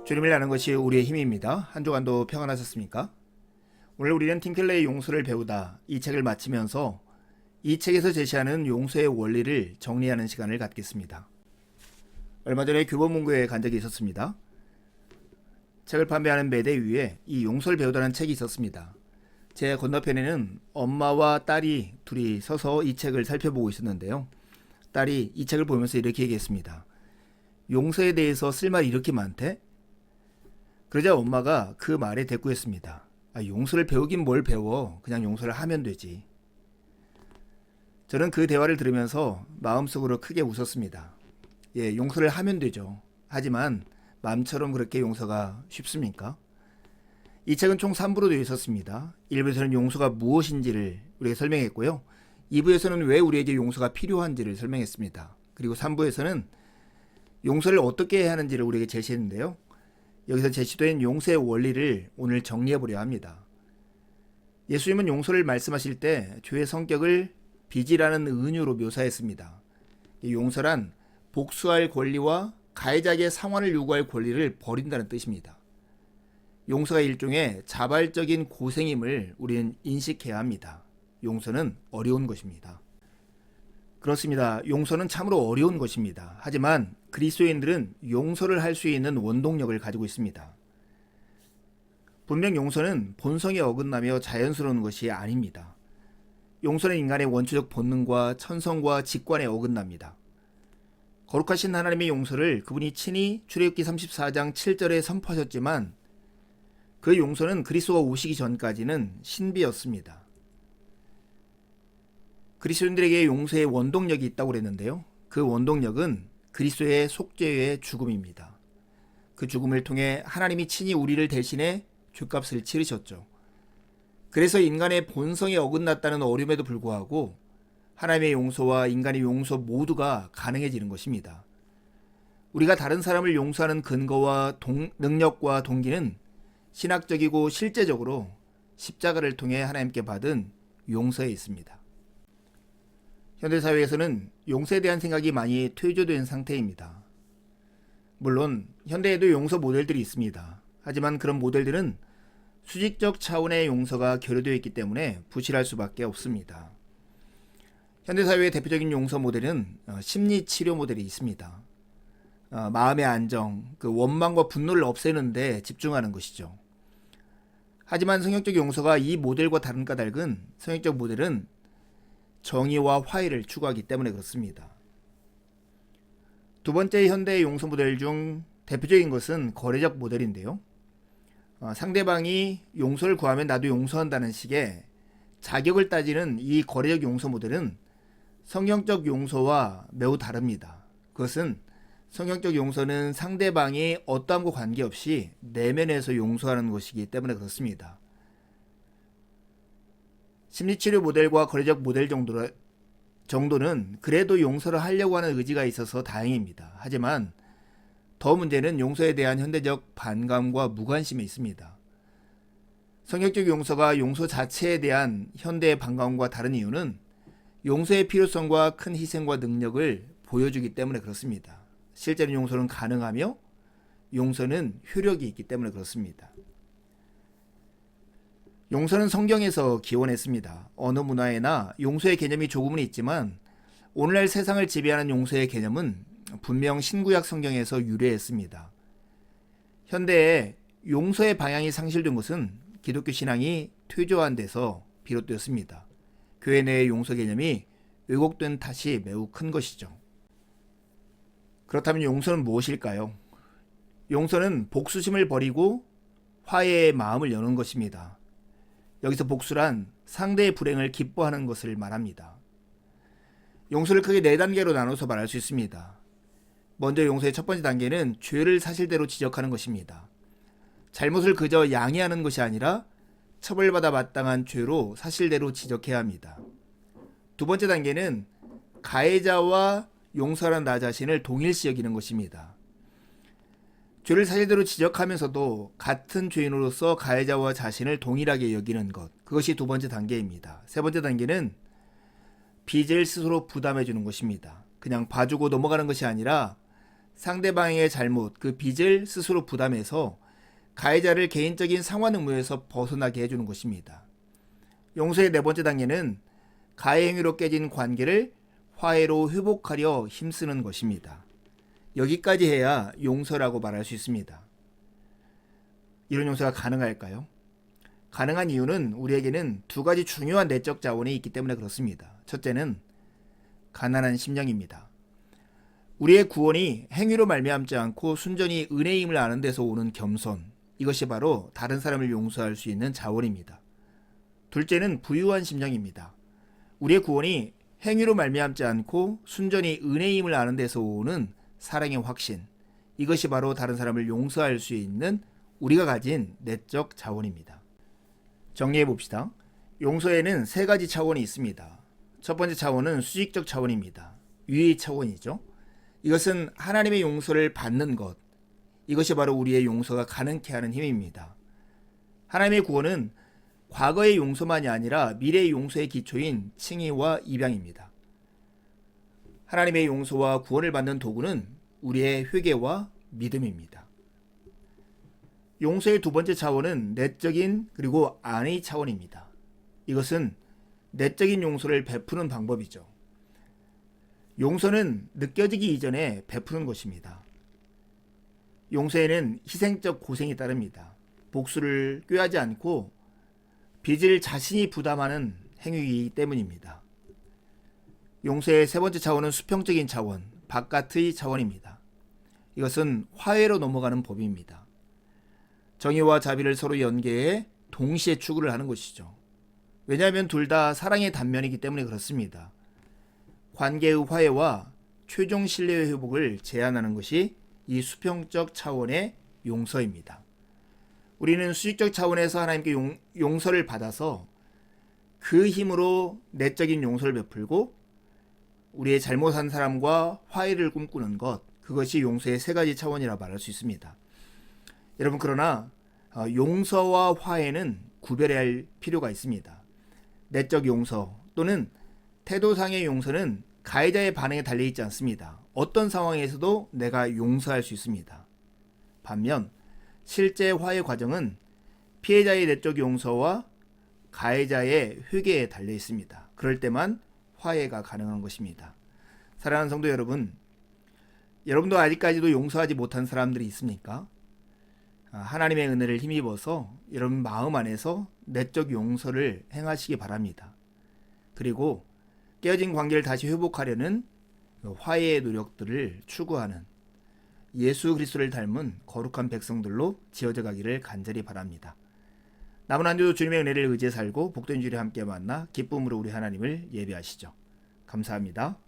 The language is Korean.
주님을 아는 것이 우리의 힘입니다. 한 주간도 평안하셨습니까? 오늘 우리는 팀켈러의 용서를 배우다 이 책을 마치면서 이 책에서 제시하는 용서의 원리를 정리하는 시간을 갖겠습니다. 얼마 전에 교보문고에 간 적이 있었습니다. 책을 판매하는 매대 위에 이 용서를 배우다는 책이 있었습니다. 제 건너편에는 엄마와 딸이 둘이 서서 이 책을 살펴보고 있었는데요. 딸이 이 책을 보면서 이렇게 얘기했습니다. 용서에 대해서 쓸 말이 이렇게 많대? 그러자 엄마가 그 말에 대꾸했습니다. 용서를 배우긴 뭘 배워. 그냥 용서를 하면 되지. 저는 그 대화를 들으면서 마음속으로 크게 웃었습니다. 용서를 하면 되죠. 하지만 마음처럼 그렇게 용서가 쉽습니까? 이 책은 총 3부로 되어 있었습니다. 1부에서는 용서가 무엇인지를 우리에게 설명했고요. 2부에서는 왜 우리에게 용서가 필요한지를 설명했습니다. 그리고 3부에서는 용서를 어떻게 해야 하는지를 우리에게 제시했는데요. 여기서 제시된 용서의 원리를 오늘 정리해보려 합니다. 예수님은 용서를 말씀하실 때 죄의 성격을 빚이라는 은유로 묘사했습니다. 용서란 복수할 권리와 가해자에게 상환을 요구할 권리를 버린다는 뜻입니다. 용서가 일종의 자발적인 고생임을 우리는 인식해야 합니다. 용서는 어려운 것입니다. 그렇습니다. 용서는 참으로 어려운 것입니다. 하지만 그리스도인들은 용서를 할 수 있는 원동력을 가지고 있습니다. 분명 용서는 본성에 어긋나며 자연스러운 것이 아닙니다. 용서는 인간의 원초적 본능과 천성과 직관에 어긋납니다. 거룩하신 하나님의 용서를 그분이 친히 출애굽기 34장 7절에 선포하셨지만 그 용서는 그리스도가 오시기 전까지는 신비였습니다. 그리스도인들에게 용서의 원동력이 있다고 그랬는데요. 그 원동력은 그리스도의 속죄의 죽음입니다. 그 죽음을 통해 하나님이 친히 우리를 대신해 죄값을 치르셨죠. 그래서 인간의 본성에 어긋났다는 어려움에도 불구하고 하나님의 용서와 인간의 용서 모두가 가능해지는 것입니다. 우리가 다른 사람을 용서하는 근거와 능력과 동기는 신학적이고 실제적으로 십자가를 통해 하나님께 받은 용서에 있습니다. 현대사회에서는 용서에 대한 생각이 많이 퇴조된 상태입니다. 물론 현대에도 용서 모델들이 있습니다. 하지만 그런 모델들은 수직적 차원의 용서가 결여되어 있기 때문에 부실할 수밖에 없습니다. 현대사회의 대표적인 용서 모델은 심리치료 모델이 있습니다. 마음의 안정, 그 원망과 분노를 없애는 데 집중하는 것이죠. 하지만 성경적 용서가 이 모델과 다른 까닭은 성경적 모델은 정의와 화해를 추구하기 때문에 그렇습니다. 두 번째 현대의 용서 모델 중 대표적인 것은 거래적 모델인데요. 상대방이 용서를 구하면 나도 용서한다는 식의 자격을 따지는 이 거래적 용서 모델은 성경적 용서와 매우 다릅니다. 그것은 성경적 용서는 상대방이 어떠함과 관계없이 내면에서 용서하는 것이기 때문에 그렇습니다. 심리치료 모델과 거래적 모델 정도는 그래도 용서를 하려고 하는 의지가 있어서 다행입니다. 하지만 더 문제는 용서에 대한 현대적 반감과 무관심에 있습니다. 성경적 용서가 용서 자체에 대한 현대의 반감과 다른 이유는 용서의 필요성과 큰 희생과 능력을 보여주기 때문에 그렇습니다. 실제로 용서는 가능하며 용서는 효력이 있기 때문에 그렇습니다. 용서는 성경에서 기원했습니다. 어느 문화에나 용서의 개념이 조금은 있지만 오늘날 세상을 지배하는 용서의 개념은 분명 신구약 성경에서 유래했습니다. 현대에 용서의 방향이 상실된 것은 기독교 신앙이 퇴조한 데서 비롯되었습니다. 교회 내의 용서 개념이 왜곡된 탓이 매우 큰 것이죠. 그렇다면 용서는 무엇일까요? 용서는 복수심을 버리고 화해의 마음을 여는 것입니다. 여기서 복수란 상대의 불행을 기뻐하는 것을 말합니다. 용서를 크게 4단계로 나눠서 말할 수 있습니다. 먼저 용서의 첫 번째 단계는 죄를 사실대로 지적하는 것입니다. 잘못을 그저 양해하는 것이 아니라 처벌받아 마땅한 죄로 사실대로 지적해야 합니다. 두 번째 단계는 가해자와 용서하는 나 자신을 동일시 여기는 것입니다. 죄를 사실대로 지적하면서도 같은 죄인으로서 가해자와 자신을 동일하게 여기는 것, 그것이 두 번째 단계입니다. 세 번째 단계는 빚을 스스로 부담해 주는 것입니다. 그냥 봐주고 넘어가는 것이 아니라 상대방의 잘못, 그 빚을 스스로 부담해서 가해자를 개인적인 상환 의무에서 벗어나게 해주는 것입니다. 용서의 네 번째 단계는 가해 행위로 깨진 관계를 화해로 회복하려 힘쓰는 것입니다. 여기까지 해야 용서라고 말할 수 있습니다. 이런 용서가 가능할까요? 가능한 이유는 우리에게는 두 가지 중요한 내적 자원이 있기 때문에 그렇습니다. 첫째는 가난한 심령입니다. 우리의 구원이 행위로 말미암지 않고 순전히 은혜임을 아는 데서 오는 겸손, 이것이 바로 다른 사람을 용서할 수 있는 자원입니다. 둘째는 부유한 심령입니다. 우리의 구원이 행위로 말미암지 않고 순전히 은혜임을 아는 데서 오는 사랑의 확신, 이것이 바로 다른 사람을 용서할 수 있는 우리가 가진 내적 자원입니다. 정리해 봅시다. 용서에는 세 가지 차원이 있습니다. 첫 번째 차원은 수직적 차원입니다. 위의 차원이죠. 이것은 하나님의 용서를 받는 것, 이것이 바로 우리의 용서가 가능케 하는 힘입니다. 하나님의 구원은 과거의 용서만이 아니라 미래의 용서의 기초인 칭의와 입양입니다. 하나님의 용서와 구원을 받는 도구는 우리의 회개와 믿음입니다. 용서의 두 번째 차원은 내적인 그리고 안의 차원입니다. 이것은 내적인 용서를 베푸는 방법이죠. 용서는 느껴지기 이전에 베푸는 것입니다. 용서에는 희생적 고생이 따릅니다. 복수를 꾀하지 않고 빚을 자신이 부담하는 행위이기 때문입니다. 용서의 세 번째 차원은 수평적인 차원, 바깥의 차원입니다. 이것은 화해로 넘어가는 법입니다. 정의와 자비를 서로 연계해 동시에 추구를 하는 것이죠. 왜냐하면 둘 다 사랑의 단면이기 때문에 그렇습니다. 관계의 화해와 최종 신뢰의 회복을 제안하는 것이 이 수평적 차원의 용서입니다. 우리는 수직적 차원에서 하나님께 용서를 받아서 그 힘으로 내적인 용서를 베풀고 우리의 잘못한 사람과 화해를 꿈꾸는 것, 그것이 용서의 세 가지 차원이라 말할 수 있습니다. 여러분, 그러나 용서와 화해는 구별해야 할 필요가 있습니다. 내적 용서 또는 태도상의 용서는 가해자의 반응에 달려있지 않습니다. 어떤 상황에서도 내가 용서할 수 있습니다. 반면 실제 화해 과정은 피해자의 내적 용서와 가해자의 회개에 달려 있습니다. 그럴 때만 화해가 가능한 것입니다. 사랑하는 성도 여러분, 여러분도 아직까지도 용서하지 못한 사람들이 있습니까? 하나님의 은혜를 힘입어서 여러분 마음 안에서 내적 용서를 행하시기 바랍니다. 그리고 깨어진 관계를 다시 회복하려는 화해의 노력들을 추구하는 예수 그리스도를 닮은 거룩한 백성들로 지어져 가기를 간절히 바랍니다. 남은 한 주도 주님의 은혜를 의지해 살고 복된 주를 함께 만나 기쁨으로 우리 하나님을 예배하시죠. 감사합니다.